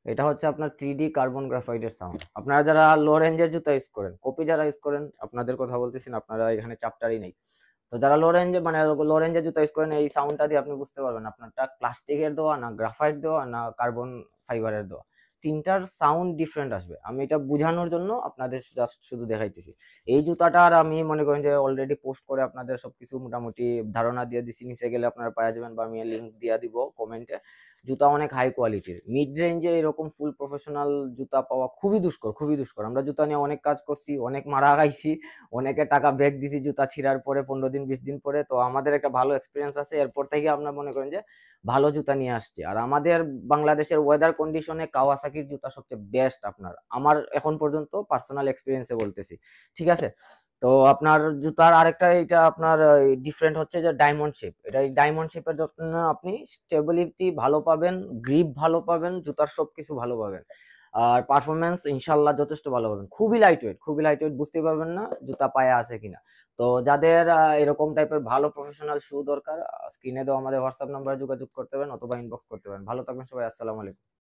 এটা হচ্ছে আপনার 3D কার্বন গ্রাফাইটের সাউন্ড। আপনারা যারা লো রেঞ্জের জুতা ইউজ করেন, কপি যারা ইউজ করেন, আপনাদের কথা বলতেছি না, আপনারা এখানে চ্যাপ্টারই নেই। তো যারা লো রেঞ্জে মানে লো রেঞ্জের জুতা ইউজ করেন, এই সাউন্ডটা দিয়ে আপনি বুঝতে পারবেন আপনারটা প্লাস্টিকের দেওয়া না গ্রাফাইট দেওয়া না কার্বন ফাইবারের দেওয়া। তিনটার সাউন্ড ডিফারেন্ট আসবে। আমি এটা বোঝানোর জন্য আপনাদের জাস্ট শুধু দেখাইতেছি। এই জুতাটার আমি মনে করেন যে অলরেডি পোস্ট করে আপনাদের সবকিছু মোটামুটি ধারণা দিয়ে দিছি, নিচে গেলে আপনারা পাওয়া যাবেন বা আমি লিঙ্ক দিয়ে দিব কমেন্টে। জুতা অনেক হাই কোয়ালিটির, মিড রেঞ্জে এরকম ফুল প্রফেশনাল জুতা পাওয়া খুবই দুষ্কর, খুবই দুষ্কর। আমরা জুতা নিয়ে অনেক কাজ করছি, অনেক মারা খাইছি, অনেকে টাকা ব্যাক দিছি জুতা ছিঁড়ার পরে 15 দিন 20 দিন পরে। তো আমাদের একটা ভালো এক্সপিরিয়েন্স আছে, এরপর থেকে আমরা মনে করেন যে ভালো জুতা নিয়ে আসছি। আর আমাদের বাংলাদেশের ওয়েদার কন্ডিশনে কাওয়াসাকির জুতা সবচেয়ে বেস্ট আপনার, আমার এখন পর্যন্ত পার্সোনাল এক্সপিরিয়েন্সে বলতেছি। ঠিক আছে? তো আপনার জুতার আরেকটা এটা আপনার ডিফারেন্ট হচ্ছে যে ডায়মন্ড শেপ। এটা ডায়মন্ড শেপের জন্য আপনি স্টেবিলিটি ভালো পাবেন, গ্রিপ ভালো পাবেন, জুতার সবকিছু ভালো পাবেন। আর পারফরমেন্স ইনশাল্লাহ যথেষ্ট ভালো পাবেন। খুবই লাইট ওয়েট, খুবই লাইট ওয়েট, বুঝতে পারবেন না জুতা পায়ে আছে কিনা। তো যাদের এরকম টাইপের ভালো প্রফেশনাল শু দরকার, স্ক্রিনে দেওয়া আমাদের হোয়াটসঅ্যাপ নাম্বারে যোগাযোগ করতে পারেন অথবা ইনবক্স করতে পারেন। ভালো থাকবেন সবাই, আসসালামু আলাইকুম।